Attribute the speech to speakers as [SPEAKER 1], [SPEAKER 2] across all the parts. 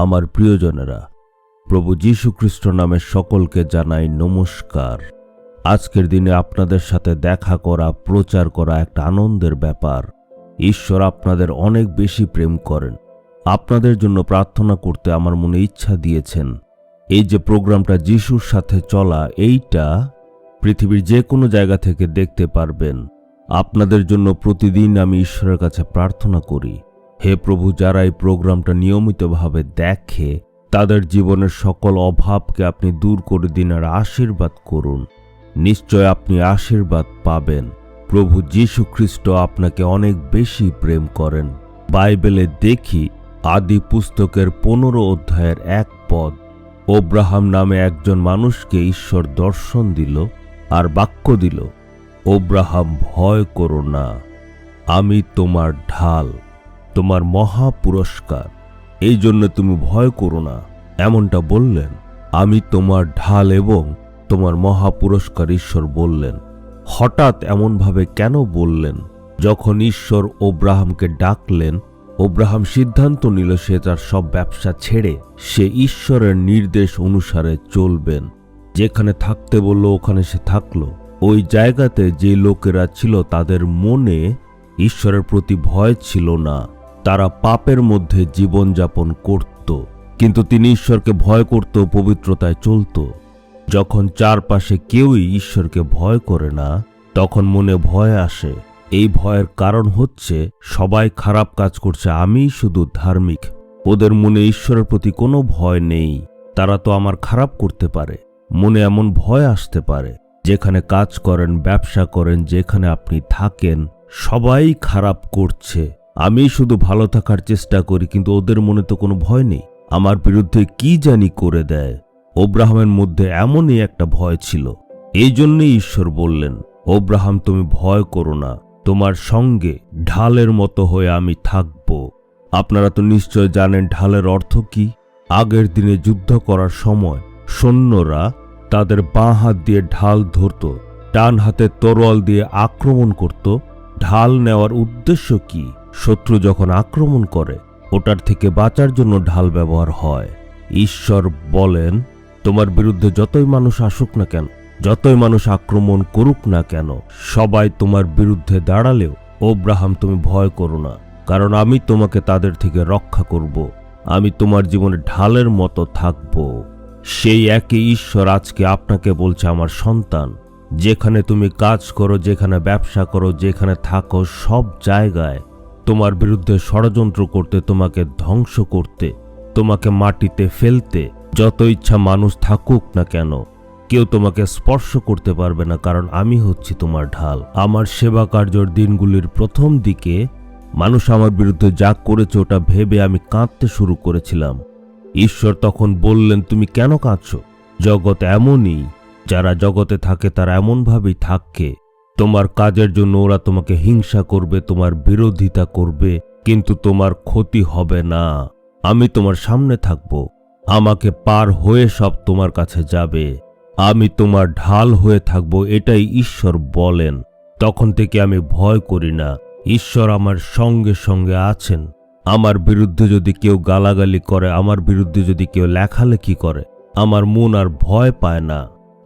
[SPEAKER 1] আমার প্রিয়জনেরা, প্রভু যীশু খ্রিস্ট নামে সকলকে জানাই নমস্কার। আজকের দিনে আপনাদের সাথে দেখা করা, প্রচার করা একটা আনন্দের ব্যাপার। ঈশ্বর আপনাদের অনেক বেশি প্রেম করেন। আপনাদের জন্য প্রার্থনা করতে আমার মনে ইচ্ছা দিয়েছেন। এই যে প্রোগ্রামটা যিশুর সাথে চলা, এইটা পৃথিবীর যে কোনো জায়গা থেকে দেখতে পারবেন। আপনাদের জন্য প্রতিদিন আমি ঈশ্বরের কাছে প্রার্থনা করি, হে প্রভু, যারা এই প্রোগ্রামটা নিয়মিতভাবে দেখে তাদের জীবনের সকল অভাবকে আপনি দূর করে দিন আর আশীর্বাদ করুন। নিশ্চয় আপনি আশীর্বাদ পাবেন। প্রভু যীশু খ্রিস্ট আপনাকে অনেক বেশি প্রেম করেন। বাইবেলে দেখি আদি পুস্তকের 15 অধ্যায়ের 1 পদ, অব্রাহাম নামে একজন মানুষকে ঈশ্বর দর্শন দিল আর বাক্য দিল, অব্রাহাম, ভয় করো না, আমি তোমার ঢাল, তোমার মহা পুরস্কার, এই জন্য তুমি ভয় করো না। এমনটা বললেন, আমি তোমার ঢাল এবং তোমার মহা পুরস্কার ঈশ্বর বললেন। হঠাৎ এমনভাবে কেন বললেন? যখন ঈশ্বর অব্রাহামকে ডাকলেন, অব্রাহাম সিদ্ধান্ত নিল সে তার সব ব্যবসা ছেড়ে সে ঈশ্বরের নির্দেশ অনুসারে চলবেন। যেখানে থাকতে বলল ওখানে সে থাকলো। ওই জায়গাতে যে লোকেরা ছিল তাদের মনে ঈশ্বরের প্রতি ভয় ছিল না। তারা পাপের মধ্যে জীবনযাপন করত, কিন্তু তিনি ঈশ্বরকে ভয় করত, পবিত্রতায় চলত। যখন চারপাশে কেউই ঈশ্বরকে ভয় করে না, তখন মনে ভয় আসে। এই ভয়ের কারণ হচ্ছে সবাই খারাপ কাজ করছে, আমিই শুধু ধার্মিক। ওদের মনে ঈশ্বরের প্রতি কোনো ভয় নেই। তারা তো আমার খারাপ করতে পারে। মনে এমন ভয় আসতে পারে। যেখানে কাজ করেন, ব্যবসা করেন, যেখানে আপনি থাকেন, সবাই খারাপ করছে, আমি শুধু ভালো থাকার চেষ্টা করি, কিন্তু ওদের মনে তো কোনো ভয় নেই। আমার বিরুদ্ধে কি জানি করে দেয়। অব্রাহামের মধ্যে এমনই একটা ভয় ছিল। এই জন্যই ঈশ্বর বললেন, অব্রাহাম, তুমি ভয় করো না, তোমার সঙ্গে ঢালের মতো হয়ে আমি থাকব। আপনারা তো নিশ্চয় জানেন ঢালের অর্থ কি। আগের দিনে যুদ্ধ করার সময় সৈন্যরা তাদের বাঁ হাত দিয়ে ঢাল ধরত, ডান হাতে তরোয়াল দিয়ে আক্রমণ করত। ঢাল নেওয়ার উদ্দেশ্য কি? শত্রু যখন আক্রমণ করে ওটার থেকে বাঁচার জন্য ঢাল ব্যবহার হয়। ঈশ্বর বলেন, তোমার বিরুদ্ধে যতই মানুষ আসুক না কেন, যতই মানুষ আক্রমণ করুক না কেন, সবাই তোমার বিরুদ্ধে দাঁড়ালেও অব্রাহাম, তুমি ভয় করো না, কারণ আমি তোমাকে তাদের থেকে রক্ষা করব। আমি তোমার জীবনে ঢালের মতো থাকব। সেই একই ঈশ্বর আজকে আপনাকে বলছে, আমার সন্তান, যেখানে তুমি কাজ করো, যেখানে ব্যবসা করো, যেখানে থাকো, সব জায়গায় তোমার বিরুদ্ধে ষড়যন্ত্র করতে, তোমাকে ধ্বংস করতে, তোমাকে মাটিতে ফেলতে যত ইচ্ছা মানুষ থাকুক না কেন, কেউ তোমাকে স্পর্শ করতে পারবে না, কারণ আমি হচ্ছি তোমার ঢাল। আমার সেবা কার্যর দিনগুলির প্রথম দিকে মানুষ আমার বিরুদ্ধে যা করেছে ওটা ভেবে আমি কাঁদতে শুরু করেছিলাম। ঈশ্বর তখন বললেন, তুমি কেন কাঁদছো? জগৎ এমনই, যারা জগতে থাকে তারা এমনভাবেই থাকে। তোমার কাজের জন্য ওরা তোমাকে হিংসা করবে, তোমার বিরোধিতা করবে, কিন্তু তোমার ক্ষতি হবে না। আমি তোমার সামনে থাকব। আমাকে পার হয়ে সব তোমার কাছে যাবে। আমি তোমার ঢাল হয়ে থাকব, এটাই ঈশ্বর বলেন। তখন থেকে আমি ভয় করি না। ঈশ্বর আমার সঙ্গে সঙ্গে আছেন। আমার বিরুদ্ধে যদি কেউ গালাগালি করে, আমার বিরুদ্ধে যদি কেউ লেখালেখি করে, আমার মন আর ভয় পায় না।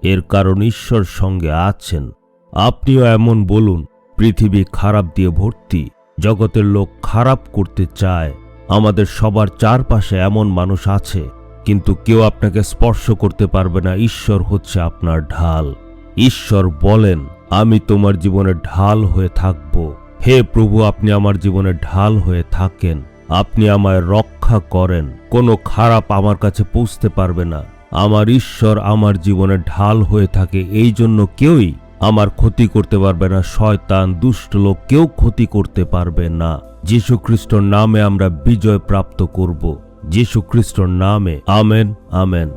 [SPEAKER 1] এর কারণ ঈশ্বর সঙ্গে আছেন। আপনিও এমন বলুন, পৃথিবী খারাপ দিয়ে ভর্তি, জগতের লোক খারাপ করতে চায়। আমাদের সবার চারপাশে এমন মানুষ আছে, কিন্তু কেউ আপনাকে স্পর্শ করতে পারবে না। ঈশ্বর হচ্ছে আপনার ঢাল। ঈশ্বর বলেন, আমি তোমার জীবনে ঢাল হয়ে থাকব। হে প্রভু, আপনি আমার জীবনে ঢাল হয়ে থাকেন। আপনি আমায় রক্ষা করেন। কোনো খারাপ আমার কাছে পৌঁছতে পারবে না। আমার ঈশ্বর আমার জীবনে ঢাল হয়ে থাকে, এই জন্য কেউই আমার ক্ষতি করতে পারবে না। শয়তান, দুষ্ট লোক কেউ ক্ষতি করতে পারবে না। যীশু খ্রিস্টর নামে আমরা বিজয় প্রাপ্ত করব। যীশু খ্রিস্টর নামে, আমেন, আমেন।